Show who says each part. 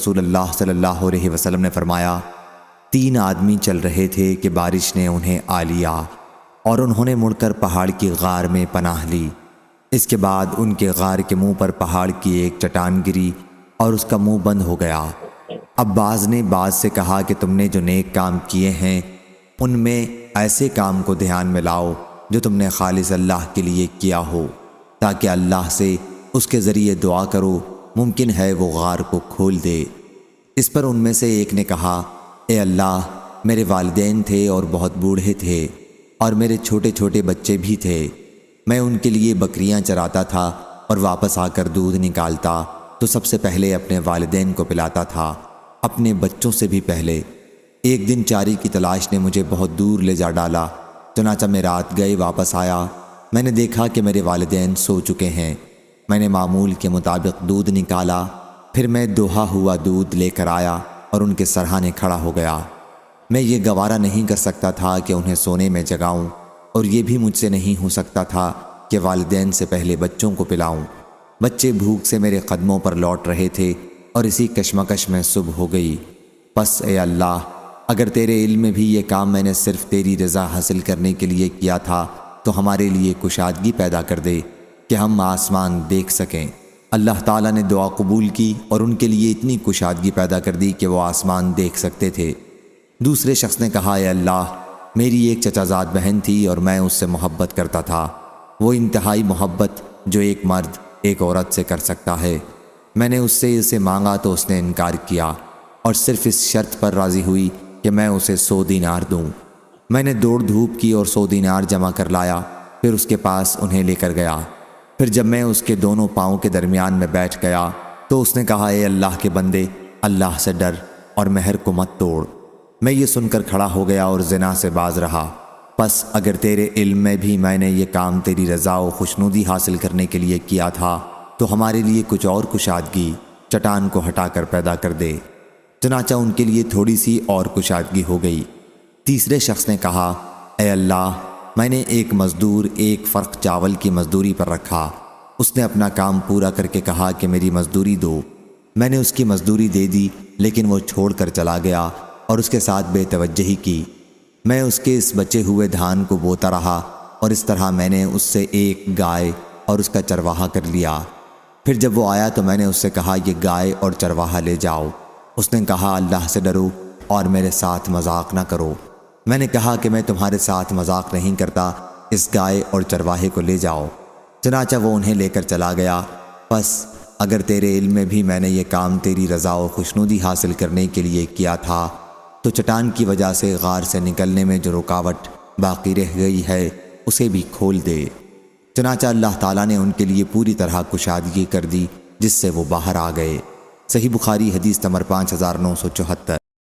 Speaker 1: رسول اللہ صلی اللہ علیہ وسلم نے فرمایا، 3 آدمی چل رہے تھے کہ بارش نے انہیں آ لیا اور انہوں نے مڑ کر پہاڑ کی غار میں پناہ لی۔ اس کے بعد ان کے غار کے منہ پر پہاڑ کی ایک چٹان گری اور اس کا منہ بند ہو گیا۔ اب بعض نے بعض سے کہا کہ تم نے جو نیک کام کیے ہیں ان میں ایسے کام کو دھیان میں لاؤ جو تم نے خالص اللہ کے لیے کیا ہو، تاکہ اللہ سے اس کے ذریعے دعا کرو، ممکن ہے وہ غار کو کھول دے۔ اس پر ان میں سے ایک نے کہا، اے اللہ، میرے والدین تھے اور بہت بوڑھے تھے اور میرے چھوٹے چھوٹے بچے بھی تھے۔ میں ان کے لیے بکریاں چراتا تھا اور واپس آ کر دودھ نکالتا تو سب سے پہلے اپنے والدین کو پلاتا تھا، اپنے بچوں سے بھی پہلے۔ ایک دن چاری کی تلاش نے مجھے بہت دور لے جا ڈالا، چنانچہ میں رات گئے واپس آیا، میں نے دیکھا کہ میرے والدین سو چکے ہیں۔ میں نے معمول کے مطابق دودھ نکالا، پھر میں دوہا ہوا دودھ لے کر آیا اور ان کے سرہانے کھڑا ہو گیا۔ میں یہ گوارا نہیں کر سکتا تھا کہ انہیں سونے میں جگاؤں، اور یہ بھی مجھ سے نہیں ہو سکتا تھا کہ والدین سے پہلے بچوں کو پلاؤں۔ بچے بھوک سے میرے قدموں پر لوٹ رہے تھے اور اسی کشمکش میں صبح ہو گئی۔ پس اے اللہ، اگر تیرے علم میں بھی یہ کام میں نے صرف تیری رضا حاصل کرنے کے لیے کیا تھا تو ہمارے لیے کشادگی پیدا کر دے کہ ہم آسمان دیکھ سکیں۔ اللہ تعالیٰ نے دعا قبول کی اور ان کے لیے اتنی کشادگی پیدا کر دی کہ وہ آسمان دیکھ سکتے تھے۔ دوسرے شخص نے کہا، اے اللہ، میری ایک چچا زاد بہن تھی اور میں اس سے محبت کرتا تھا، وہ انتہائی محبت جو ایک مرد ایک عورت سے کر سکتا ہے۔ میں نے اس سے اسے مانگا تو اس نے انکار کیا اور صرف اس شرط پر راضی ہوئی کہ میں اسے 100 دینار دوں۔ میں نے دوڑ دھوپ کی اور 100 دینار جمع کر لایا، پھر اس کے پاس انہیں لے کر گیا۔ پھر جب میں اس کے دونوں پاؤں کے درمیان میں بیٹھ گیا تو اس نے کہا، اے اللہ کے بندے، اللہ سے ڈر اور مہر کو مت توڑ۔ میں یہ سن کر کھڑا ہو گیا اور زنا سے باز رہا۔ پس اگر تیرے علم میں بھی میں نے یہ کام تیری رضا و خوشنودی حاصل کرنے کے لیے کیا تھا تو ہمارے لیے کچھ اور کشادگی چٹان کو ہٹا کر پیدا کر دے۔ چنانچہ ان کے لیے تھوڑی سی اور کشادگی ہو گئی۔ تیسرے شخص نے کہا، اے اللہ، میں نے ایک مزدور ایک فرق چاول کی مزدوری پر رکھا۔ اس نے اپنا کام پورا کر کے کہا کہ میری مزدوری دو۔ میں نے اس کی مزدوری دے دی، لیکن وہ چھوڑ کر چلا گیا اور اس کے ساتھ بے توجہی کی۔ میں اس کے اس بچے ہوئے دھان کو بوتا رہا اور اس طرح میں نے اس سے ایک گائے اور اس کا چرواہا کر لیا۔ پھر جب وہ آیا تو میں نے اس سے کہا، یہ گائے اور چرواہا لے جاؤ۔ اس نے کہا، اللہ سے ڈرو اور میرے ساتھ مذاق نہ کرو۔ میں نے کہا کہ میں تمہارے ساتھ مذاق نہیں کرتا، اس گائے اور چرواہے کو لے جاؤ۔ چنانچہ وہ انہیں لے کر چلا گیا۔ پس اگر تیرے علم میں بھی میں نے یہ کام تیری رضا و خوشنودی حاصل کرنے کے لیے کیا تھا تو چٹان کی وجہ سے غار سے نکلنے میں جو رکاوٹ باقی رہ گئی ہے اسے بھی کھول دے۔ چنانچہ اللہ تعالیٰ نے ان کے لیے پوری طرح کشادگی کر دی جس سے وہ باہر آ گئے۔ صحیح بخاری حدیث نمبر 5974۔